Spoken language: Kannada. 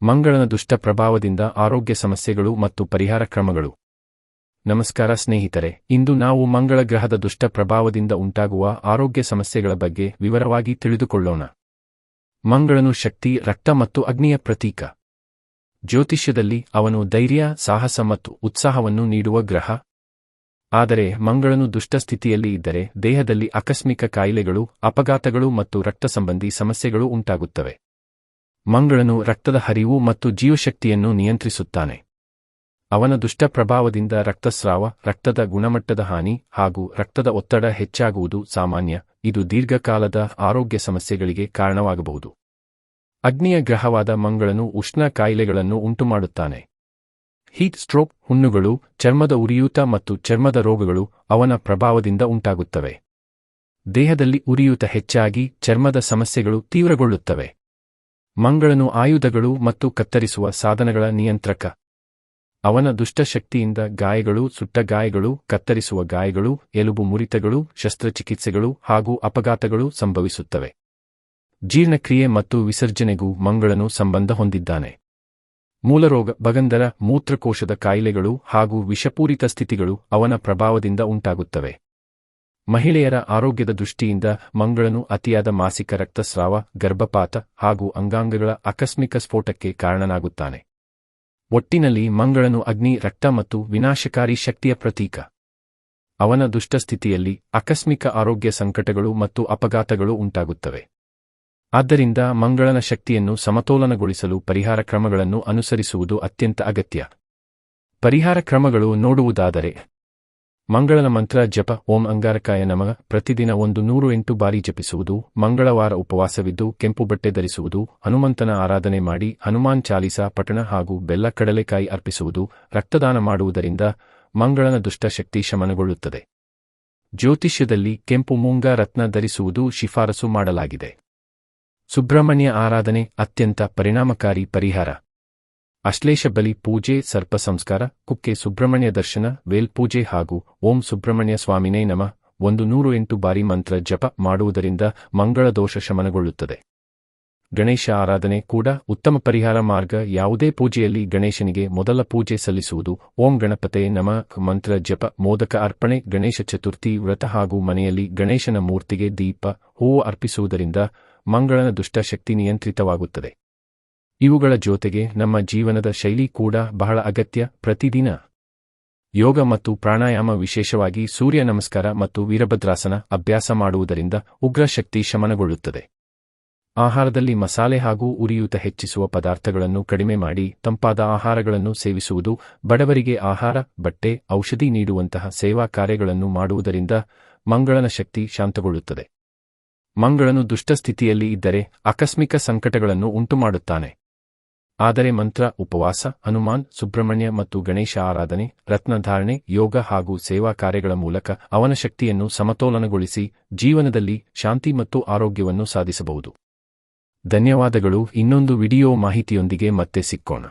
ಮಂಗಳನ ದುಷ್ಟ ಪ್ರಭಾವದಿಂದ ಆರೋಗ್ಯ ಸಮಸ್ಯೆಗಳು ಮತ್ತು ಪರಿಹಾರ ಕ್ರಮಗಳು. ನಮಸ್ಕಾರ ಸ್ನೇಹಿತರೆ, ಇಂದು ನಾವು ಮಂಗಳ ಗ್ರಹದ ದುಷ್ಟ ಪ್ರಭಾವದಿಂದ ಉಂಟಾಗುವ ಆರೋಗ್ಯ ಸಮಸ್ಯೆಗಳ ಬಗ್ಗೆ ವಿವರವಾಗಿ ತಿಳಿದುಕೊಳ್ಳೋಣ. ಮಂಗಳನು ಶಕ್ತಿ, ರಕ್ತ ಮತ್ತು ಅಗ್ನಿಯ ಪ್ರತೀಕ. ಜ್ಯೋತಿಷ್ಯದಲ್ಲಿ ಅವನು ಧೈರ್ಯ, ಸಾಹಸ ಮತ್ತು ಉತ್ಸಾಹವನ್ನು ನೀಡುವ ಗ್ರಹ. ಆದರೆ ಮಂಗಳನು ದುಷ್ಟ ಸ್ಥಿತಿಯಲ್ಲಿ ಇದ್ದರೆ ದೇಹದಲ್ಲಿ ಆಕಸ್ಮಿಕ ಕಾಯಿಲೆಗಳು, ಅಪಘಾತಗಳು ಮತ್ತು ರಕ್ತ ಸಂಬಂಧಿ ಸಮಸ್ಯೆಗಳು ಉಂಟಾಗುತ್ತವೆ. ಮಂಗಳನು ರಕ್ತದ ಹರಿವು ಮತ್ತು ಜೀವಶಕ್ತಿಯನ್ನು ನಿಯಂತ್ರಿಸುತ್ತಾನೆ. ಅವನ ದುಷ್ಟ ಪ್ರಭಾವದಿಂದ ರಕ್ತಸ್ರಾವ, ರಕ್ತದ ಗುಣಮಟ್ಟದ ಹಾನಿ ಹಾಗೂ ರಕ್ತದ ಒತ್ತಡ ಹೆಚ್ಚಾಗುವುದು ಸಾಮಾನ್ಯ. ಇದು ದೀರ್ಘಕಾಲದ ಆರೋಗ್ಯ ಸಮಸ್ಯೆಗಳಿಗೆ ಕಾರಣವಾಗಬಹುದು. ಅಗ್ನಿಯ ಗ್ರಹವಾದ ಮಂಗಳನು ಉಷ್ಣ ಕಾಯಿಲೆಗಳನ್ನು ಉಂಟುಮಾಡುತ್ತಾನೆ. ಹೀಟ್ ಸ್ಟ್ರೋಕ್, ಹುಣ್ಣುಗಳು, ಚರ್ಮದ ಉರಿಯೂತ ಮತ್ತು ಚರ್ಮದ ರೋಗಗಳು ಅವನ ಪ್ರಭಾವದಿಂದ ಉಂಟಾಗುತ್ತವೆ. ದೇಹದಲ್ಲಿ ಉರಿಯೂತ ಹೆಚ್ಚಾಗಿ ಚರ್ಮದ ಸಮಸ್ಯೆಗಳು ತೀವ್ರಗೊಳ್ಳುತ್ತವೆ. ಮಂಗಳನು ಆಯುಧಗಳು ಮತ್ತು ಕತ್ತರಿಸುವ ಸಾಧನಗಳ ನಿಯಂತ್ರಕ. ಅವನ ದುಷ್ಟಶಕ್ತಿಯಿಂದ ಗಾಯಗಳು, ಸುಟ್ಟ ಗಾಯಗಳು, ಕತ್ತರಿಸುವ ಗಾಯಗಳು, ಎಲುಬು ಮುರಿತಗಳು, ಶಸ್ತ್ರಚಿಕಿತ್ಸೆಗಳು ಹಾಗೂ ಅಪಘಾತಗಳು ಸಂಭವಿಸುತ್ತವೆ. ಜೀರ್ಣಕ್ರಿಯೆ ಮತ್ತು ವಿಸರ್ಜನೆಗೂ ಮಂಗಳನು ಸಂಬಂಧ ಹೊಂದಿದ್ದಾನೆ. ಮೂಲರೋಗ, ಬಗಂಧರ, ಮೂತ್ರಕೋಶದ ಕಾಯಿಲೆಗಳು ಹಾಗೂ ವಿಷಪೂರಿತ ಸ್ಥಿತಿಗಳು ಅವನ ಪ್ರಭಾವದಿಂದ ಉಂಟಾಗುತ್ತವೆ. ಮಹಿಳೆಯರ ಆರೋಗ್ಯದ ದೃಷ್ಟಿಯಿಂದ ಮಂಗಳನು ಅತಿಯಾದ ಮಾಸಿಕ ರಕ್ತಸ್ರಾವ, ಗರ್ಭಪಾತ ಹಾಗೂ ಅಂಗಾಂಗಗಳ ಆಕಸ್ಮಿಕ ಸ್ಫೋಟಕ್ಕೆ ಕಾರಣನಾಗುತ್ತಾನೆ. ಒಟ್ಟಿನಲ್ಲಿ ಮಂಗಳನು ಅಗ್ನಿ, ರಕ್ತ ಮತ್ತು ವಿನಾಶಕಾರಿ ಶಕ್ತಿಯ ಪ್ರತೀಕ. ಅವನ ದುಷ್ಟಸ್ಥಿತಿಯಲ್ಲಿ ಆಕಸ್ಮಿಕ ಆರೋಗ್ಯ ಸಂಕಟಗಳು ಮತ್ತು ಅಪಘಾತಗಳು ಉಂಟಾಗುತ್ತವೆ. ಆದ್ದರಿಂದ ಮಂಗಳನ ಶಕ್ತಿಯನ್ನು ಸಮತೋಲನಗೊಳಿಸಲು ಪರಿಹಾರ ಕ್ರಮಗಳನ್ನು ಅನುಸರಿಸುವುದು ಅತ್ಯಂತ ಅಗತ್ಯ. ಪರಿಹಾರ ಕ್ರಮಗಳು ನೋಡುವುದಾದರೆ, ಮಂಗಳನ ಮಂತ್ರ ಜಪ. ಓಂ ಅಂಗಾರಕಾಯ ನಮಃ ಪ್ರತಿದಿನ 108 ಬಾರಿ ಜಪಿಸುವುದು. ಮಂಗಳವಾರ ಉಪವಾಸವಿದ್ದು ಕೆಂಪು ಬಟ್ಟೆ ಧರಿಸುವುದು. ಹನುಮಂತನ ಆರಾಧನೆ ಮಾಡಿ ಹನುಮಾನ್ ಚಾಲೀಸಾ ಪಠಣ ಹಾಗೂ ಬೆಲ್ಲ ಕಡಲೆಕಾಯಿ ಅರ್ಪಿಸುವುದು. ರಕ್ತದಾನ ಮಾಡುವುದರಿಂದ ಮಂಗಳನ ದುಷ್ಟಶಕ್ತಿ ಶಮನಗೊಳ್ಳುತ್ತದೆ. ಜ್ಯೋತಿಷ್ಯದಲ್ಲಿ ಕೆಂಪು ಮೂಂಗ ರತ್ನ ಧರಿಸುವುದು ಶಿಫಾರಸು ಮಾಡಲಾಗಿದೆ. ಸುಬ್ರಹ್ಮಣ್ಯ ಆರಾಧನೆ ಅತ್ಯಂತ ಪರಿಣಾಮಕಾರಿ ಪರಿಹಾರ. ಅಶ್ಲೇಷ ಬಲಿ ಪೂಜೆ, ಸರ್ಪ ಸಂಸ್ಕಾರ, ಕುಕ್ಕೆ ಸುಬ್ರಹ್ಮಣ್ಯ ದರ್ಶನ, ವೇಲ್ ಪೂಜೆ ಹಾಗೂ ಓಂ ಸುಬ್ರಹ್ಮಣ್ಯ ಸ್ವಾಮಿನೇ ನಮಃ 108 ಬಾರಿ ಮಂತ್ರ ಜಪ ಮಾಡುವುದರಿಂದ ಮಂಗಳ ದೋಷ ಶಮನಗೊಳ್ಳುತ್ತದೆ. ಗಣೇಶ ಆರಾಧನೆ ಕೂಡ ಉತ್ತಮ ಪರಿಹಾರ ಮಾರ್ಗ. ಯಾವುದೇ ಪೂಜೆಯಲ್ಲಿ ಗಣೇಶನಿಗೆ ಮೊದಲ ಪೂಜೆ ಸಲ್ಲಿಸುವುದು. ಓಂ ಗಣಪತೆ ನಮಃ ಮಂತ್ರ ಜಪ, ಮೋದಕ ಅರ್ಪಣೆ, ಗಣೇಶ ಚತುರ್ಥಿ ವ್ರತ ಹಾಗೂ ಮನೆಯಲ್ಲಿ ಗಣೇಶನ ಮೂರ್ತಿಗೆ ದೀಪ, ಹೂವು ಅರ್ಪಿಸುವುದರಿಂದ ಮಂಗಳನ ದುಷ್ಟಶಕ್ತಿ ನಿಯಂತ್ರಿತವಾಗುತ್ತದೆ. ಇವುಗಳ ಜೊತೆಗೆ ನಮ್ಮ ಜೀವನದ ಶೈಲಿ ಕೂಡ ಬಹಳ ಅಗತ್ಯ. ಪ್ರತಿದಿನ ಯೋಗ ಮತ್ತು ಪ್ರಾಣಾಯಾಮ, ವಿಶೇಷವಾಗಿ ಸೂರ್ಯ ನಮಸ್ಕಾರ ಮತ್ತು ವೀರಭದ್ರಾಸನ ಅಭ್ಯಾಸ ಮಾಡುವುದರಿಂದ ಉಗ್ರ ಶಕ್ತಿ ಶಮನಗೊಳ್ಳುತ್ತದೆ. ಆಹಾರದಲ್ಲಿ ಮಸಾಲೆ ಹಾಗೂ ಉರಿಯೂತ ಹೆಚ್ಚಿಸುವ ಪದಾರ್ಥಗಳನ್ನು ಕಡಿಮೆ ಮಾಡಿ ತಂಪಾದ ಆಹಾರಗಳನ್ನು ಸೇವಿಸುವುದು. ಬಡವರಿಗೆ ಆಹಾರ, ಬಟ್ಟೆ, ಔಷಧಿ ನೀಡುವಂತಹ ಸೇವಾ ಕಾರ್ಯಗಳನ್ನು ಮಾಡುವುದರಿಂದ ಮಂಗಳನ ಶಕ್ತಿ ಶಾಂತಗೊಳ್ಳುತ್ತದೆ. ಮಂಗಳನು ದುಷ್ಟಸ್ಥಿತಿಯಲ್ಲಿ ಇದ್ದರೆ ಆಕಸ್ಮಿಕ ಸಂಕಟಗಳನ್ನು ಉಂಟುಮಾಡುತ್ತಾನೆ. ಆದರೆ ಮಂತ್ರ, ಉಪವಾಸ, ಹನುಮಾನ್, ಸುಬ್ರಹ್ಮಣ್ಯ ಮತ್ತು ಗಣೇಶ ಆರಾಧನೆ, ರತ್ನಧಾರಣೆ, ಯೋಗ ಹಾಗೂ ಸೇವಾ ಕಾರ್ಯಗಳ ಮೂಲಕ ಅವನ ಶಕ್ತಿಯನ್ನು ಸಮತೋಲನಗೊಳಿಸಿ ಜೀವನದಲ್ಲಿ ಶಾಂತಿ ಮತ್ತು ಆರೋಗ್ಯವನ್ನು ಸಾಧಿಸಬಹುದು. ಧನ್ಯವಾದಗಳು. ಇನ್ನೊಂದು ವಿಡಿಯೋ ಮಾಹಿತಿಯೊಂದಿಗೆ ಮತ್ತೆ ಸಿಕ್ಕೋಣ.